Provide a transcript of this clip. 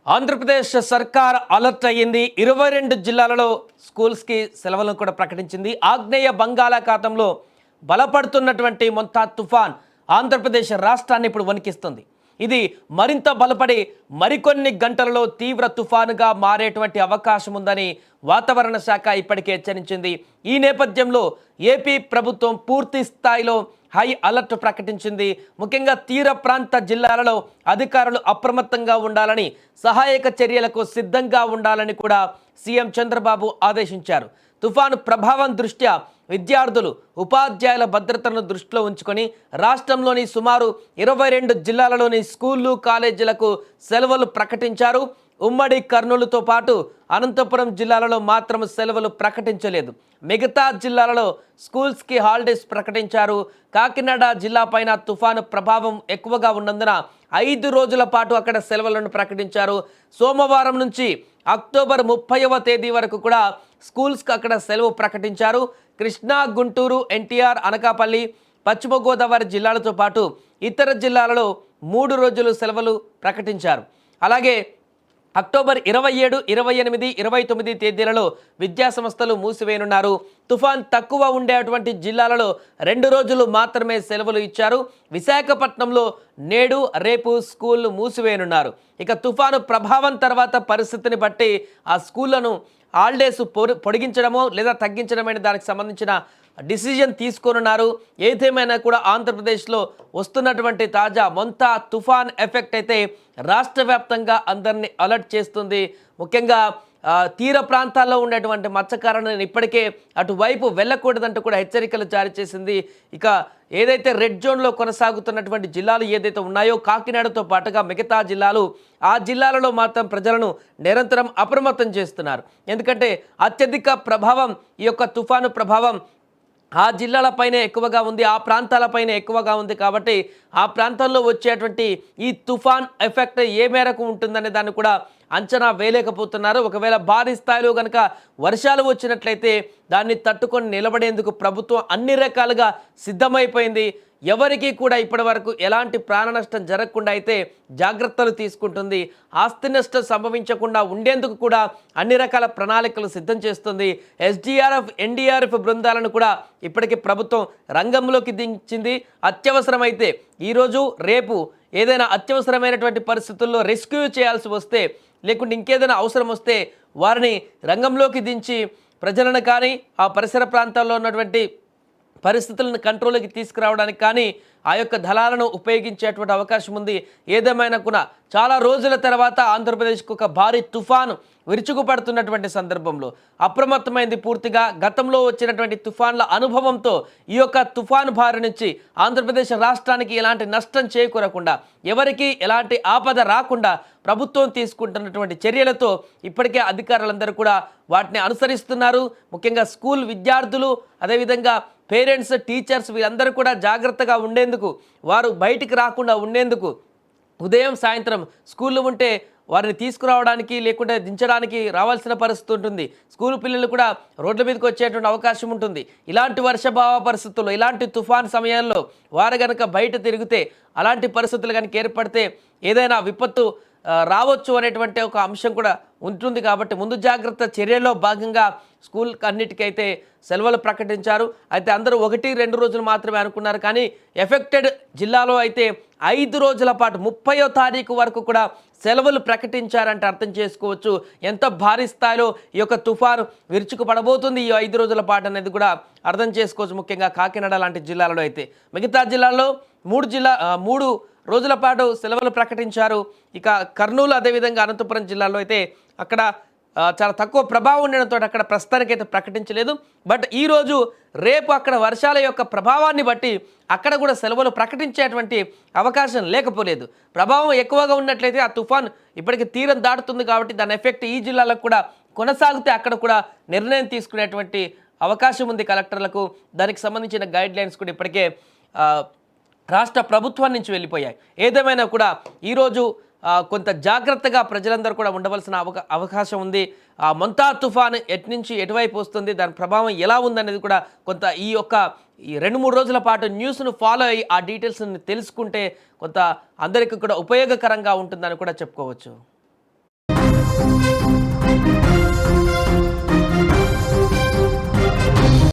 ఆంధ్రప్రదేశ్ సర్కార్ అలర్ట్ అయ్యింది. 22 జిల్లాలలో స్కూల్స్కి సెలవులను కూడా ప్రకటించింది. ఆగ్నేయ బంగాళాఖాతంలో బలపడుతున్నటువంటి మొంతా తుఫాన్ ఆంధ్రప్రదేశ్ రాష్ట్రాన్ని ఇప్పుడు వణికిస్తుంది. ఇది మరింత బలపడి మరికొన్ని గంటలలో తీవ్ర తుఫానుగా మారేటువంటి అవకాశం ఉందని వాతావరణ శాఖ ఇప్పటికే హెచ్చరించింది. ఈ నేపథ్యంలో ఏపీ ప్రభుత్వం పూర్తి స్థాయిలో హై అలర్ట్ ప్రకటించింది. ముఖ్యంగా తీర ప్రాంత జిల్లాలలో అధికారులు అప్రమత్తంగా ఉండాలని, సహాయక చర్యలకు సిద్ధంగా ఉండాలని కూడా సీఎం చంద్రబాబు ఆదేశించారు. తుఫాను ప్రభావం దృష్ట్యా విద్యార్థులు, ఉపాధ్యాయుల భద్రతను దృష్టిలో ఉంచుకొని రాష్ట్రంలోని సుమారు 22 జిల్లాలలోని స్కూళ్ళు, కాలేజీలకు సెలవులు ప్రకటించారు. ఉమ్మడి కర్నూలుతో పాటు అనంతపురం జిల్లాలలో మాత్రం సెలవులు ప్రకటించలేదు. మిగతా జిల్లాలలో స్కూల్స్కి హాలిడేస్ ప్రకటించారు. కాకినాడ జిల్లా పైన తుఫాను ప్రభావం ఎక్కువగా ఉన్నందున 5 రోజుల పాటు అక్కడ సెలవులను ప్రకటించారు. సోమవారం నుంచి అక్టోబర్ 30వ తేదీ వరకు కూడా స్కూల్స్కి అక్కడ సెలవు ప్రకటించారు. కృష్ణా, గుంటూరు, ఎన్టీఆర్, అనకాపల్లి, పశ్చిమ గోదావరి జిల్లాలతో పాటు ఇతర జిల్లాలలో 3 రోజులు సెలవులు ప్రకటించారు. అలాగే అక్టోబర్ 27, 28, 29 తేదీలలో విద్యాసంస్థలు మూసివేయనున్నారు. తుఫాన్ తక్కువ ఉండేటువంటి జిల్లాలలో 2 రోజులు మాత్రమే సెలవులు ఇచ్చారు. విశాఖపట్నంలో నేడు, రేపు స్కూళ్లు మూసివేయనున్నారు. ఇక తుఫాను ప్రభావం తర్వాత పరిస్థితిని బట్టి ఆ స్కూళ్లను హాలిడేస్ పొడిగించడమో లేదా తగ్గించడమైన దానికి సంబంధించిన డిసిజన్ తీసుకోనున్నారు. ఏదేమైనా కూడా ఆంధ్రప్రదేశ్లో వస్తున్నటువంటి తాజా మొంతా తుఫాన్ ఎఫెక్ట్ అయితే రాష్ట్ర వ్యాప్తంగా అందరినీ అలర్ట్ చేస్తుంది. ముఖ్యంగా తీర ప్రాంతాల్లో ఉండేటువంటి మత్స్యకారులను ఇప్పటికే అటువైపు వెళ్ళకూడదంటూ కూడా హెచ్చరికలు జారీ చేసింది. ఇక ఏదైతే రెడ్ జోన్లో కొనసాగుతున్నటువంటి జిల్లాలు ఏదైతే ఉన్నాయో కాకినాడతో పాటుగా మిగతా జిల్లాలు, ఆ జిల్లాలలో మాత్రం ప్రజలను నిరంతరం అప్రమత్తం చేస్తున్నారు. ఎందుకంటే అత్యధిక ప్రభావం ఈ యొక్క తుఫాను ప్రభావం ఆ జిల్లాలపైనే ఎక్కువగా ఉంది, ఆ ప్రాంతాలపైనే ఎక్కువగా ఉంది. కాబట్టి ఆ ప్రాంతంలో వచ్చేటువంటి ఈ తుఫాన్ ఎఫెక్ట్ ఏ మేరకు ఉంటుందనే దాన్ని కూడా అంచనా వేయలేకపోతున్నారు. ఒకవేళ భారీ స్థాయిలో కనుక వర్షాలు వచ్చినట్లయితే దాన్ని తట్టుకొని నిలబడేందుకు ప్రభుత్వం అన్ని రకాలుగా సిద్ధమైపోయింది. ఎవరికి కూడా ఇప్పటి వరకు ఎలాంటి ప్రాణ నష్టం జరగకుండా అయితే జాగ్రత్తలు తీసుకుంటుంది. ఆస్తి నష్టం సంభవించకుండా ఉండేందుకు కూడా అన్ని రకాల ప్రణాళికలు సిద్ధం చేస్తుంది. ఎస్డీఆర్ఎఫ్, ఎన్డీఆర్ఎఫ్ బృందాలను కూడా ఇప్పటికీ ప్రభుత్వం రంగంలోకి దించింది. అత్యవసరమైతే ఈరోజు, రేపు ఏదైనా అత్యవసరమైనటువంటి పరిస్థితుల్లో రెస్క్యూ చేయాల్సి వస్తే, లేకుంటే ఇంకేదైనా అవసరం వస్తే వారిని రంగంలోకి దించి ప్రజలను కానీ ఆ పరిసర ప్రాంతాల్లో ఉన్నటువంటి పరిస్థితులను కంట్రోల్కి తీసుకురావడానికి కానీ ఆ యొక్క దళాలను ఉపయోగించేటువంటి అవకాశం ఉంది. ఏదేమైనా కూడా చాలా రోజుల తర్వాత ఆంధ్రప్రదేశ్కు ఒక భారీ తుఫాను విరుచుకుపడుతున్నటువంటి సందర్భంలో అప్రమత్తమైంది పూర్తిగా. గతంలో వచ్చినటువంటి తుఫాన్ల అనుభవంతో ఈ యొక్క తుఫాను బారి నుంచి ఆంధ్రప్రదేశ్ రాష్ట్రానికి ఎలాంటి నష్టం చేకూరకుండా, ఎవరికి ఎలాంటి ఆపద రాకుండా ప్రభుత్వం తీసుకుంటున్నటువంటి చర్యలతో ఇప్పటికే అధికారులందరూ కూడా వాటిని అనుసరిస్తున్నారు. ముఖ్యంగా స్కూల్ విద్యార్థులు, అదేవిధంగా పేరెంట్స్, టీచర్స్ వీళ్ళందరూ కూడా జాగ్రత్తగా ఉండేందుకు, వారు బయటికి రాకుండా ఉండేందుకు ఉదయం, సాయంత్రం స్కూళ్ళు ఉంటే వారిని తీసుకురావడానికి లేకుంటే దించడానికి రావాల్సిన పరిస్థితి ఉంటుంది. స్కూల్ పిల్లలు కూడా రోడ్ల మీదకి వచ్చేటువంటి అవకాశం ఉంటుంది. ఇలాంటి వర్షభావ పరిస్థితుల్లో, ఇలాంటి తుఫాన్ సమయంలో వారు కనుక బయట తిరిగితే, అలాంటి పరిస్థితులు కనుక ఏర్పడితే ఏదైనా విపత్తు రావచ్చు అనేటువంటి ఒక అంశం కూడా ఉంటుంది. కాబట్టి ముందు జాగ్రత్త చర్యల్లో భాగంగా స్కూల్ అన్నిటికైతే సెలవులు ప్రకటించారు. అయితే అందరూ 1-2 రోజులు మాత్రమే అనుకున్నారు. కానీ ఎఫెక్టెడ్ జిల్లాలో అయితే 5 రోజుల పాటు 30వ తారీఖు వరకు కూడా సెలవులు ప్రకటించారంటే అర్థం చేసుకోవచ్చు ఎంత భారీ స్థాయిలో ఈ యొక్క తుఫాను విరుచుకుపడబోతుంది ఈ 5 రోజుల పాటు అనేది కూడా అర్థం చేసుకోవచ్చు. ముఖ్యంగా కాకినాడ లాంటి జిల్లాలలో అయితే. మిగతా జిల్లాల్లో 3 రోజుల పాటు సెలవులు ప్రకటించారు. ఇక కర్నూలు, అదేవిధంగా అనంతపురం జిల్లాలో అయితే అక్కడ చాలా తక్కువ ప్రభావం ఉండడంతో అక్కడ ప్రస్తుతానికైతే ప్రకటించలేదు. బట్ ఈరోజు, రేపు అక్కడ వర్షాల యొక్క ప్రభావాన్ని బట్టి అక్కడ కూడా సెలవులు ప్రకటించేటువంటి అవకాశం లేకపోలేదు. ప్రభావం ఎక్కువగా ఉన్నట్లయితే ఆ తుఫాన్ ఇప్పటికి తీరం దాటుతుంది కాబట్టి దాని ఎఫెక్ట్ ఈ జిల్లాలకు కూడా కొనసాగితే అక్కడ కూడా నిర్ణయం తీసుకునేటువంటి అవకాశం ఉంది కలెక్టర్లకు. దానికి సంబంధించిన గైడ్ లైన్స్ కూడా ఇప్పటికే రాష్ట్ర ప్రభుత్వం నుంచి వెళ్ళిపోయాయి. ఏదేమైనా కూడా ఈరోజు కొంత జాగ్రత్తగా ప్రజలందరూ కూడా ఉండవలసిన అవకాశం ఉంది. మొంతా తుఫాను నుంచి ఎటువైపు వస్తుంది, దాని ప్రభావం ఎలా ఉందనేది కూడా కొంత ఈ 2-3 రోజుల పాటు న్యూస్ను ఫాలో అయ్యి ఆ డీటెయిల్స్ని తెలుసుకుంటే కొంత అందరికీ కూడా ఉపయోగకరంగా ఉంటుందని కూడా చెప్పుకోవచ్చు. Thank you.